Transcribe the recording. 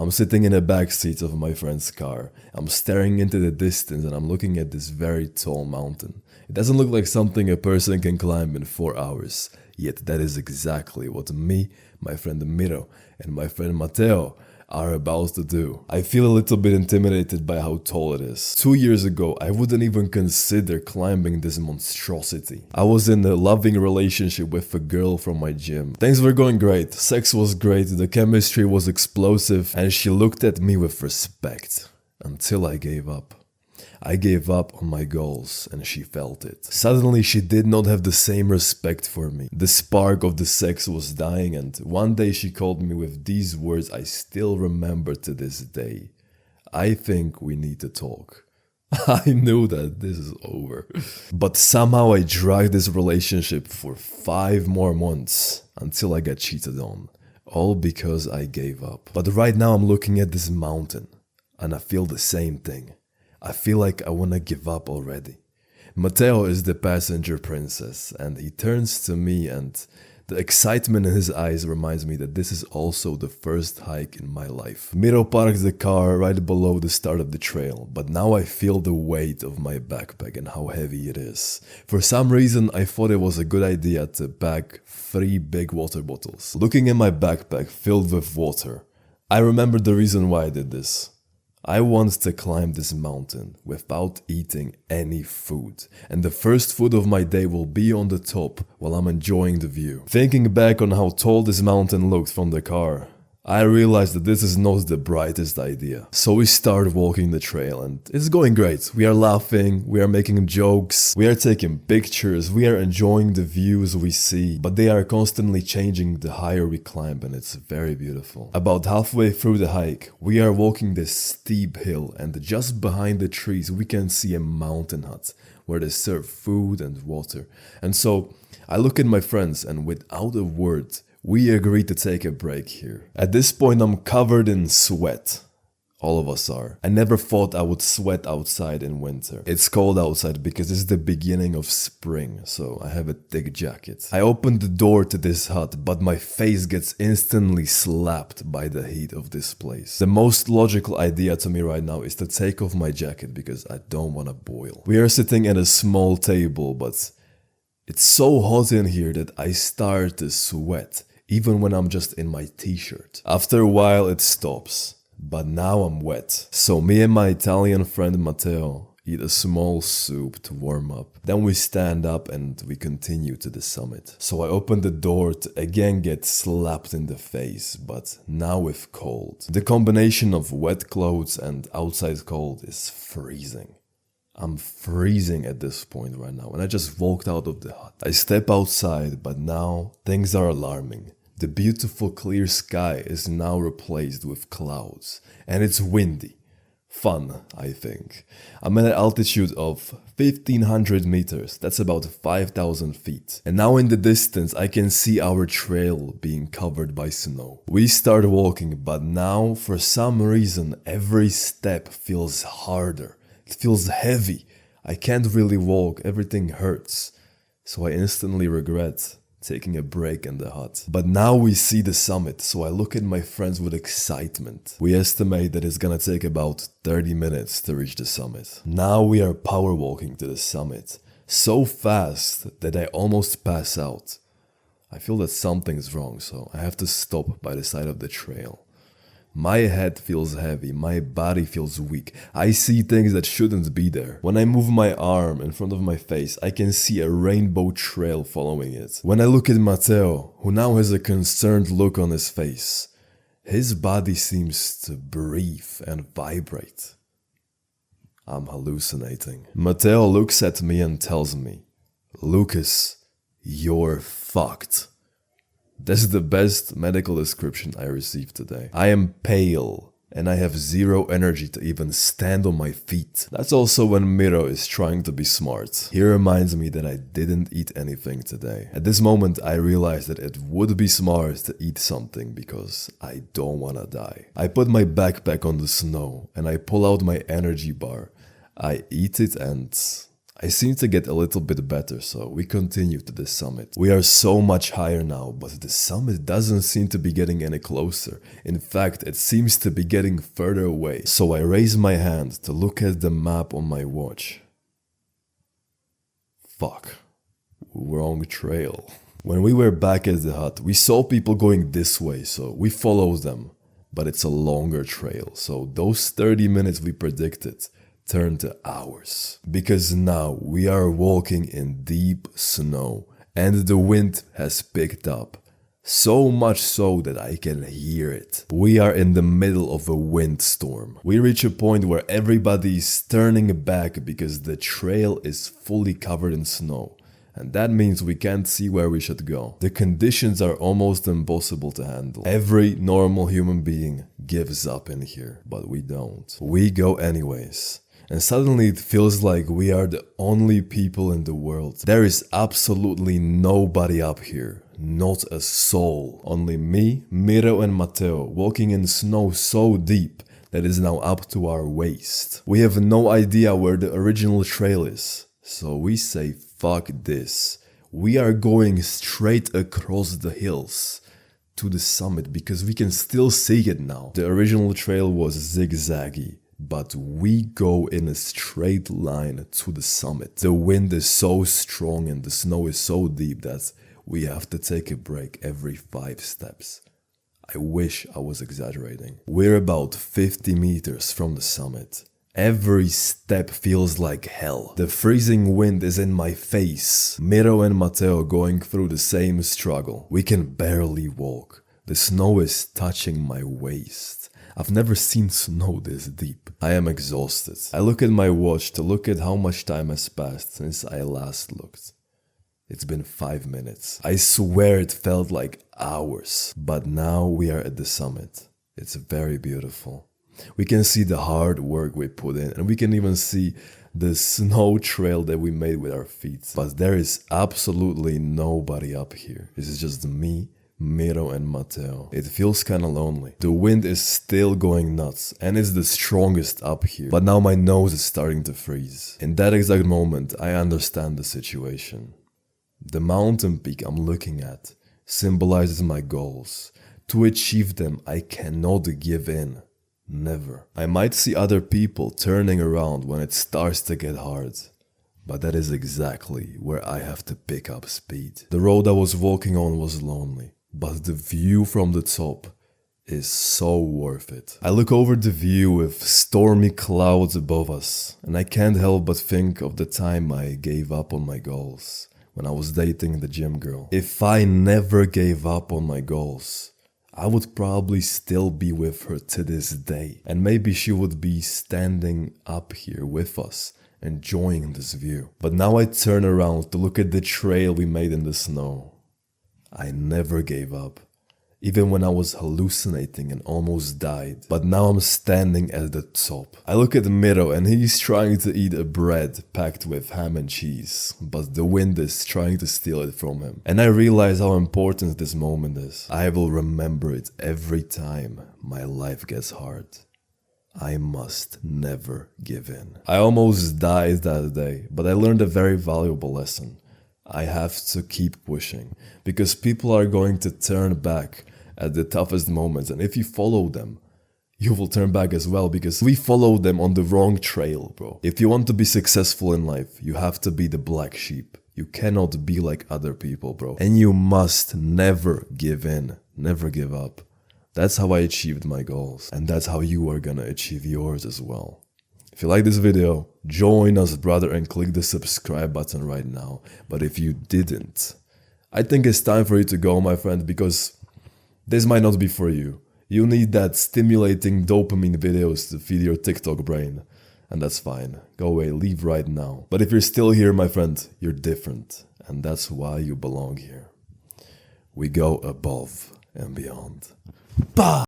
I'm sitting in the back seat of my friend's car. I'm staring into the distance and I'm looking at this very tall mountain. It doesn't look like something a person can climb in 4 hours. Yet that is exactly what me, my friend Miro, and my friend Matteo are about to do. I feel a little bit intimidated by how tall it is. 2 years ago, I wouldn't even consider climbing this monstrosity. I was in a loving relationship with a girl from my gym. Things were going great, sex was great, the chemistry was explosive, and she looked at me with respect. Until I gave up. I gave up on my goals and she felt it. Suddenly she did not have the same respect for me. The spark of the sex was dying and one day she called me with these words I still remember to this day. I think we need to talk. I knew that this is over. But somehow I dragged this relationship for 5 more months until I got cheated on. All because I gave up. But right now I'm looking at this mountain and I feel the same thing. I feel like I wanna give up already. Matteo is the passenger princess and he turns to me and the excitement in his eyes reminds me that this is also the first hike in my life. Miro parks the car right below the start of the trail, but now I feel the weight of my backpack and how heavy it is. For some reason I thought it was a good idea to pack 3 big water bottles. Looking at my backpack filled with water, I remember the reason why I did this. I want to climb this mountain without eating any food, and the first food of my day will be on the top while I'm enjoying the view. Thinking back on how tall this mountain looked from the car, I realized that this is not the brightest idea. So we start walking the trail and it's going great. We are laughing, we are making jokes, we are taking pictures, we are enjoying the views we see, but they are constantly changing the higher we climb and it's very beautiful. About halfway through the hike, we are walking this steep hill and just behind the trees we can see a mountain hut where they serve food and water. And so I look at my friends and without a word, we agreed to take a break here. At this point I'm covered in sweat. All of us are. I never thought I would sweat outside in winter. It's cold outside because it's the beginning of spring, so I have a thick jacket. I open the door to this hut, but my face gets instantly slapped by the heat of this place. The most logical idea to me right now is to take off my jacket because I don't want to boil. We are sitting at a small table, but it's so hot in here that I start to sweat. Even when I'm just in my t-shirt. After a while it stops, but now I'm wet. So me and my Italian friend Matteo eat a small soup to warm up. Then we stand up and we continue to the summit. So I open the door to again get slapped in the face, but now with cold. The combination of wet clothes and outside cold is freezing. I'm freezing at this point right now and I just walked out of the hut. I step outside, but now things are alarming. The beautiful clear sky is now replaced with clouds and it's windy. Fun, I think. I'm at an altitude of 1500 meters, that's about 5000 feet. And now in the distance I can see our trail being covered by snow. We start walking, but now for some reason every step feels harder. It feels heavy. I can't really walk, everything hurts. So I instantly regret taking a break in the hut. But now we see the summit, so I look at my friends with excitement. We estimate that it's gonna take about 30 minutes to reach the summit. Now we are power walking to the summit, so fast that I almost pass out. I feel that something's wrong, so I have to stop by the side of the trail. My head feels heavy, my body feels weak. I see things that shouldn't be there. When I move my arm in front of my face, I can see a rainbow trail following it. When I look at Matteo, who now has a concerned look on his face, his body seems to breathe and vibrate. I'm hallucinating. Matteo looks at me and tells me, "Lucas, you're fucked." This is the best medical description I received today. I am pale and I have zero energy to even stand on my feet. That's also when Miro is trying to be smart. He reminds me that I didn't eat anything today. At this moment I realize that it would be smart to eat something because I don't wanna die. I put my backpack on the snow and I pull out my energy bar. I eat it and I seem to get a little bit better, so we continue to the summit. We are so much higher now, but the summit doesn't seem to be getting any closer. In fact, it seems to be getting further away. So I raise my hand to look at the map on my watch. Fuck. Wrong trail. When we were back at the hut, we saw people going this way, so we followed them. But it's a longer trail, so those 30 minutes we predicted turn to hours. Because now we are walking in deep snow and the wind has picked up. So much so that I can hear it. We are in the middle of a windstorm. We reach a point where everybody is turning back because the trail is fully covered in snow. And that means we can't see where we should go. The conditions are almost impossible to handle. Every normal human being gives up in here, but we don't. We go anyways. And suddenly it feels like we are the only people in the world. There is absolutely nobody up here. Not a soul. Only me, Miro and Matteo walking in snow so deep that is now up to our waist. We have no idea where the original trail is. So we say fuck this. We are going straight across the hills to the summit because we can still see it now. The original trail was zigzaggy. But we go in a straight line to the summit. The wind is so strong and the snow is so deep that we have to take a break every 5 steps. I wish I was exaggerating. We're about 50 meters from the summit. Every step feels like hell. The freezing wind is in my face. Miro and Matteo going through the same struggle. We can barely walk. The snow is touching my waist. I've never seen snow this deep. I am exhausted. I look at my watch to look at how much time has passed since I last looked. It's been 5 minutes. I swear it felt like hours. But now we are at the summit. It's very beautiful. We can see the hard work we put in and we can even see the snow trail that we made with our feet. But there is absolutely nobody up here. It's just me, Miro and Matteo. It feels kinda lonely. The wind is still going nuts and it's the strongest up here. But now my nose is starting to freeze. In that exact moment, I understand the situation. The mountain peak I'm looking at symbolizes my goals. To achieve them, I cannot give in. Never. I might see other people turning around when it starts to get hard. But that is exactly where I have to pick up speed. The road I was walking on was lonely. But the view from the top is so worth it. I look over the view with stormy clouds above us, and I can't help but think of the time I gave up on my goals, when I was dating the gym girl. If I never gave up on my goals, I would probably still be with her to this day, and maybe she would be standing up here with us, enjoying this view. But now I turn around to look at the trail we made in the snow. I never gave up, even when I was hallucinating and almost died. But now I'm standing at the top. I look at Miro and he's trying to eat a bread packed with ham and cheese, but the wind is trying to steal it from him. And I realize how important this moment is. I will remember it every time my life gets hard. I must never give in. I almost died that day, but I learned a very valuable lesson. I have to keep pushing, because people are going to turn back at the toughest moments, and if you follow them, you will turn back as well, because we follow them on the wrong trail, bro. If you want to be successful in life, you have to be the black sheep. You cannot be like other people, bro. And you must never give in, never give up. That's how I achieved my goals, and that's how you are gonna achieve yours as well. If you like this video, join us, brother, and click the subscribe button right now. But if you didn't, I think it's time for you to go, my friend, because this might not be for you. You need that stimulating dopamine videos to feed your TikTok brain. And that's fine. Go away, leave right now. But if you're still here, my friend, you're different. And that's why you belong here. We go above and beyond. Bah!